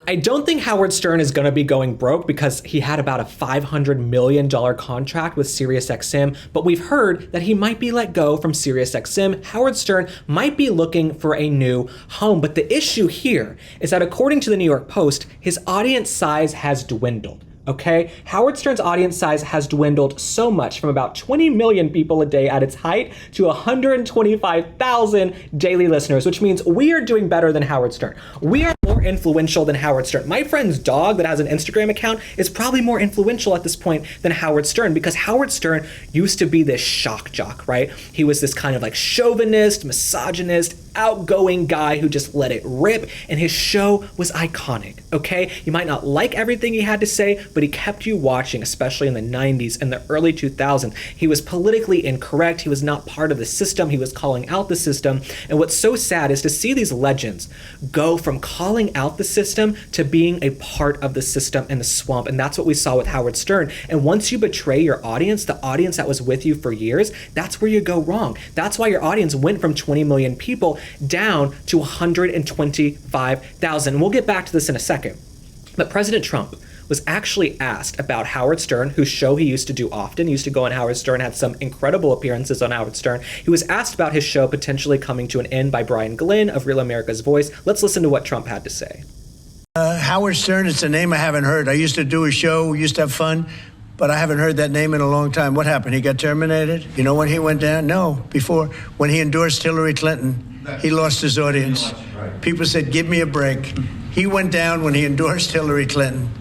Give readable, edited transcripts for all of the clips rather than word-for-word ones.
I don't think Howard Stern is going to be going broke because he had about a $500 million contract with SiriusXM, but we've heard that he might be let go from SiriusXM. Howard Stern might be looking for a new home, but the issue here is that according to the New York Post, his audience size has dwindled. Okay, Howard Stern's audience size has dwindled so much from about 20 million people a day at its height to 125,000 daily listeners, which means we are doing better than Howard Stern. We are more influential than Howard Stern. My friend's dog that has an Instagram account is probably more influential at this point than Howard Stern, because Howard Stern used to be this shock jock, right? He was this kind of like chauvinist, misogynist, outgoing guy who just let it rip, and his show was iconic, okay? You might not like everything he had to say, but he kept you watching, especially in the 90s and the early 2000s. He was politically incorrect. He was not part of the system. He was calling out the system. And what's so sad is to see these legends go from calling out the system to being a part of the system and the swamp. And that's what we saw with Howard Stern. And once you betray your audience, the audience that was with you for years, that's where you go wrong. That's why your audience went from 20 million people down to 125,000. And we'll get back to this in a second. But President Trump was actually asked about Howard Stern, whose show he used to do often. He used to go on Howard Stern, had some incredible appearances on Howard Stern. He was asked about his show potentially coming to an end by Brian Glenn of Real America's Voice. Let's listen to what Trump had to say. Howard Stern, it's a name I haven't heard. I used to do a show, we used to have fun, but I haven't heard that name in a long time. What happened? He got terminated? You know when he went down? No, before. When he endorsed Hillary Clinton, he lost his audience. People said, give me a break. He went down when he endorsed Hillary Clinton.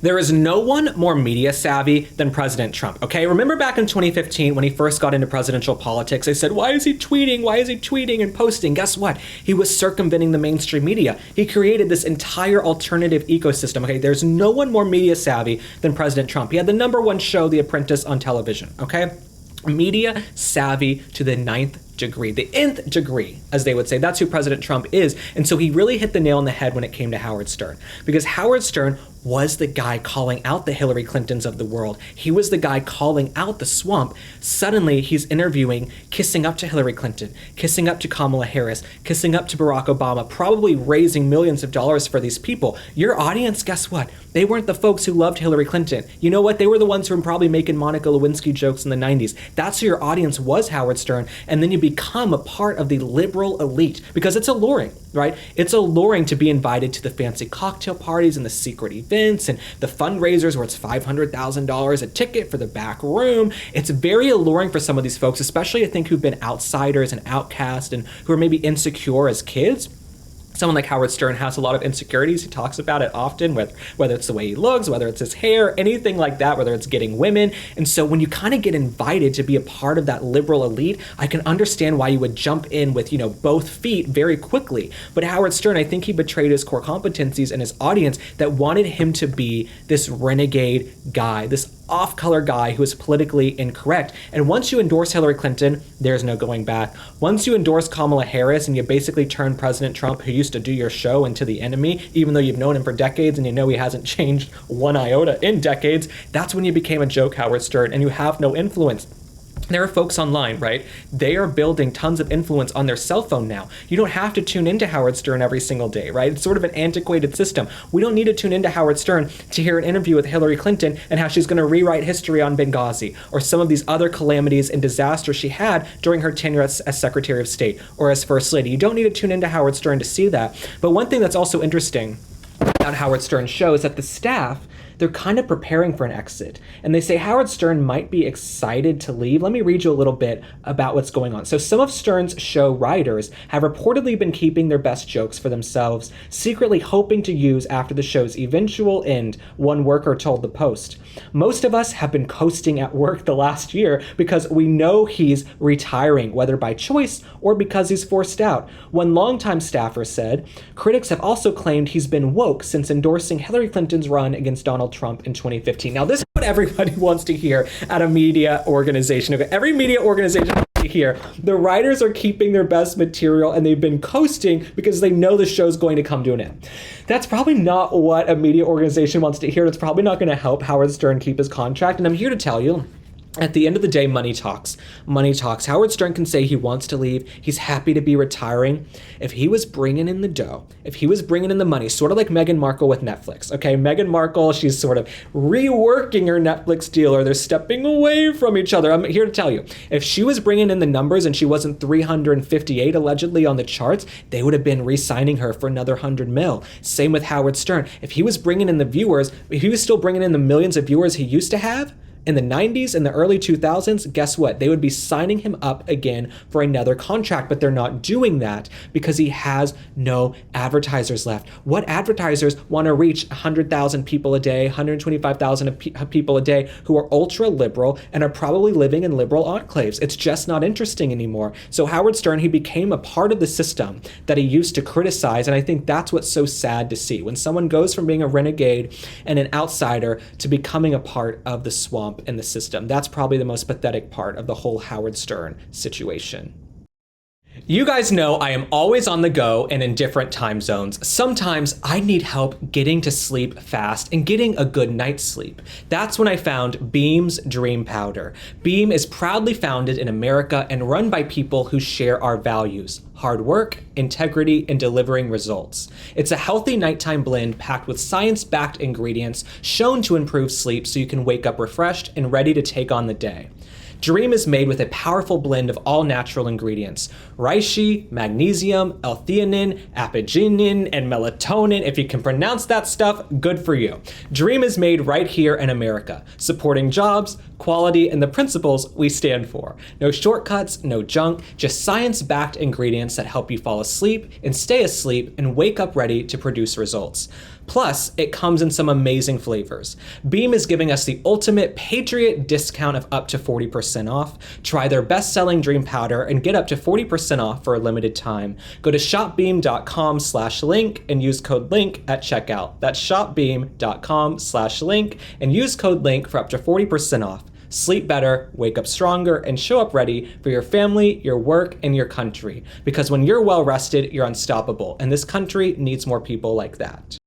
There is no one more media savvy than President Trump, okay? Remember back in 2015 when he first got into presidential politics, they said, why is he tweeting? Why is he tweeting and posting? Guess what? He was circumventing the mainstream media. He created this entire alternative ecosystem, okay? There's no one more media savvy than President Trump. He had the #1 show, The Apprentice, on television, okay? Media savvy to the 9th degree, the nth degree, as they would say. That's who President Trump is. And so he really hit the nail on the head when it came to Howard Stern, because Howard Stern was the guy calling out the Hillary Clintons of the world. He was the guy calling out the swamp. Suddenly he's interviewing, kissing up to Hillary Clinton, kissing up to Kamala Harris, kissing up to Barack Obama, probably raising millions of dollars for these people. Your audience, guess what? They weren't the folks who loved Hillary Clinton. You know what? They were the ones who were probably making Monica Lewinsky jokes in the 90s. That's who your audience was, Howard Stern. And then you become a part of the liberal elite, because it's alluring, right? It's alluring to be invited to the fancy cocktail parties and the secret events and the fundraisers where it's $500,000 a ticket for the back room. It's very alluring for some of these folks, especially I think who've been outsiders and outcast and who are maybe insecure as kids. Someone like Howard Stern has a lot of insecurities. He talks about it often, whether it's the way he looks, whether it's his hair, anything like that, whether it's getting women. And so when you kind of get invited to be a part of that liberal elite, I can understand why you would jump in with, both feet very quickly. But Howard Stern, I think he betrayed his core competencies and his audience that wanted him to be this renegade guy, this off-color guy who is politically incorrect. And once you endorse Hillary Clinton, there's no going back. Once you endorse Kamala Harris and you basically turn President Trump, who used to do your show, into the enemy, even though you've known him for decades and you know he hasn't changed one iota in decades, that's when you became a joke, Howard Stern, and you have no influence. There are folks online, right? They are building tons of influence on their cell phone now. You don't have to tune into Howard Stern every single day, right? It's sort of an antiquated system. We don't need to tune into Howard Stern to hear an interview with Hillary Clinton and how she's going to rewrite history on Benghazi or some of these other calamities and disasters she had during her tenure as Secretary of State or as First Lady. You don't need to tune into Howard Stern to see that. But one thing that's also interesting about Howard Stern's show is that the staff, they're kind of preparing for an exit. And they say Howard Stern might be excited to leave. Let me read you a little bit about what's going on. So some of Stern's show writers have reportedly been keeping their best jokes for themselves, secretly hoping to use after the show's eventual end, one worker told the Post. Most of us have been coasting at work the last year because we know he's retiring, whether by choice or because he's forced out. One longtime staffer said, critics have also claimed he's been woke since endorsing Hillary Clinton's run against Donald Trump in 2015. Now, this is what everybody wants to hear at a media organization. Okay, every media organization wants to hear the writers are keeping their best material and they've been coasting because they know the show's going to come to an end. That's probably not what a media organization wants to hear. It's probably not going to help Howard Stern keep his contract. And I'm here to tell you At the end of the day, money talks. Money talks. Howard Stern can say he wants to leave. He's happy to be retiring. If he was bringing in the dough, if he was bringing in the money, sort of like Meghan Markle with Netflix, okay? Meghan Markle, she's sort of reworking her Netflix deal, or they're stepping away from each other. I'm here to tell you, if she was bringing in the numbers and she wasn't 358 allegedly on the charts, they would have been re-signing her for another 100 mil. Same with Howard Stern. If he was bringing in the viewers, if he was still bringing in the millions of viewers he used to have, in the 90s and the early 2000s, guess what? They would be signing him up again for another contract, but they're not doing that because he has no advertisers left. What advertisers want to reach 100,000 people a day, 125,000 people a day who are ultra liberal and are probably living in liberal enclaves? It's just not interesting anymore. So Howard Stern, he became a part of the system that he used to criticize, and I think that's what's so sad to see. When someone goes from being a renegade and an outsider to becoming a part of the swamp in the system. That's probably the most pathetic part of the whole Howard Stern situation. You guys know I am always on the go and in different time zones. Sometimes I need help getting to sleep fast and getting a good night's sleep. That's when I found Beam's Dream Powder. Beam is proudly founded in America and run by people who share our values: hard work, integrity, and delivering results. It's a healthy nighttime blend packed with science-backed ingredients shown to improve sleep so you can wake up refreshed and ready to take on the day. Dream is made with a powerful blend of all natural ingredients: reishi, magnesium, L-theanine, apigenin, and melatonin. If you can pronounce that stuff, good for you. Dream is made right here in America, supporting jobs, quality, and the principles we stand for. No shortcuts, no junk, just science-backed ingredients that help you fall asleep and stay asleep and wake up ready to produce results. Plus, it comes in some amazing flavors. Beam is giving us the ultimate Patriot discount of up to 40% off. Try their best-selling Dream Powder and get up to 40% off for a limited time. Go to shopbeam.com/link and use code LINK at checkout. That's shopbeam.com/link and use code LINK for up to 40% off. Sleep better, wake up stronger, and show up ready for your family, your work, and your country. Because when you're well rested, you're unstoppable, and this country needs more people like that.